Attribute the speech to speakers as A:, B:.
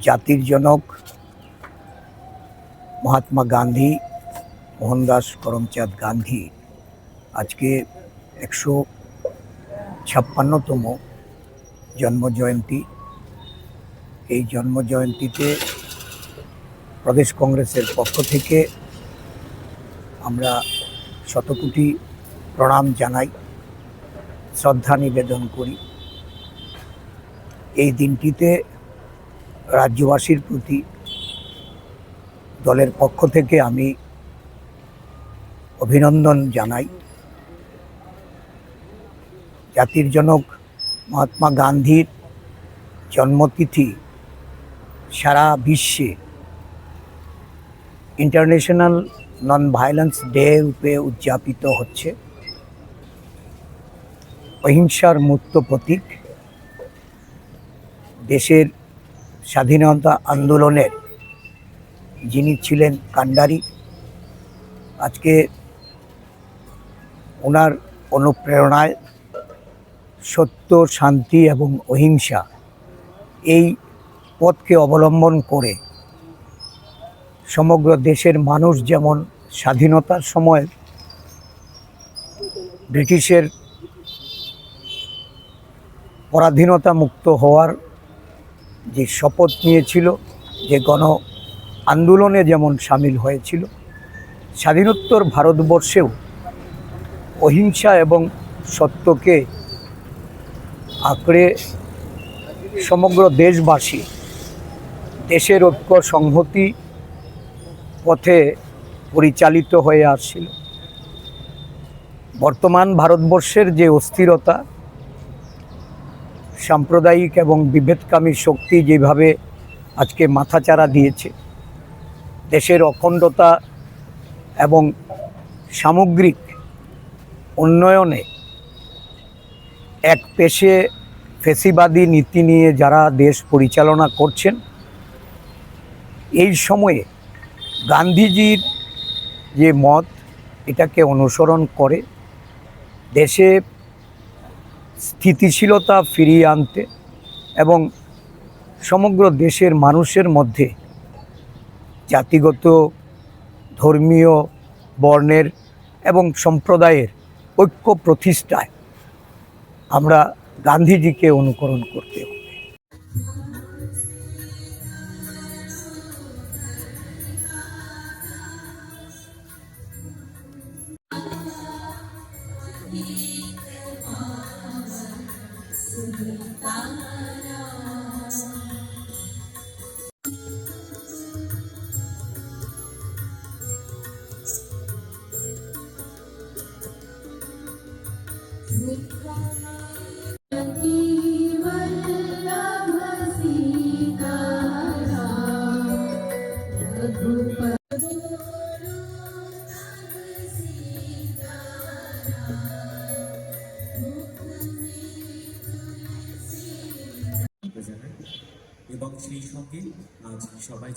A: জাতির জনক মহাত্মা গান্ধী, মোহনদাস করমচাঁদ গান্ধী আজকে 156তম জন্মজয়ন্তী। এই জন্মজয়ন্তীতে প্রদেশ কংগ্রেসের পক্ষ থেকে আমরা শতকোটি প্রণাম জানাই, শ্রদ্ধা নিবেদন করি। এই দিনটিতে রাজ্যবাসীর প্রতি দলের পক্ষ থেকে আমি অভিনন্দন জানাই। জাতির জনক মহাত্মা গান্ধীর জন্মতিথি সারা বিশ্বে ইন্টারন্যাশনাল নন ভায়োলেন্স ডে রূপে উদযাপিত হচ্ছে। অহিংসার মূর্ত প্রতীক, দেশের স্বাধীনতা আন্দোলনের যিনি ছিলেন কাণ্ডারি, আজকে ওনার অনুপ্রেরণায় সত্য, শান্তি এবং অহিংসা এই পথকে অবলম্বন করে সমগ্র দেশের মানুষ যেমন স্বাধীনতার সময় ব্রিটিশের পরাধীনতা মুক্ত হওয়ার যে শপথ নিয়েছিল, যে গণ আন্দোলনে যেমন সামিল হয়েছিল, স্বাধীনোত্তর ভারতবর্ষেও অহিংসা এবং সত্যকে আঁকড়ে সমগ্র দেশবাসী দেশের ঐক্য সংহতি পথে পরিচালিত হয়ে আসছিল। বর্তমান ভারতবর্ষের যে অস্থিরতা, সাম্প্রদায়িক এবং বিভেদকামী শক্তি যেভাবে আজকে মাথাচাড়া দিয়েছে, দেশের অখণ্ডতা এবং সামগ্রিক উন্নয়নে এক পেশে ফ্যাসিবাদী নীতি নিয়ে যারা দেশ পরিচালনা করছেন, এই সময়ে গান্ধীজির যে মত, এটাকে অনুসরণ করে দেশে স্থিতিশীলতা ফিরিয়ে আনতে এবং সমগ্র দেশের মানুষের মধ্যে জাতিগত, ধর্মীয়, বর্ণের এবং সম্প্রদায়ের ঐক্য প্রতিষ্ঠায় আমরা গান্ধীজিকে অনুকরণ করতে হবে।
B: এবং সেই সঙ্গে আজ সবাই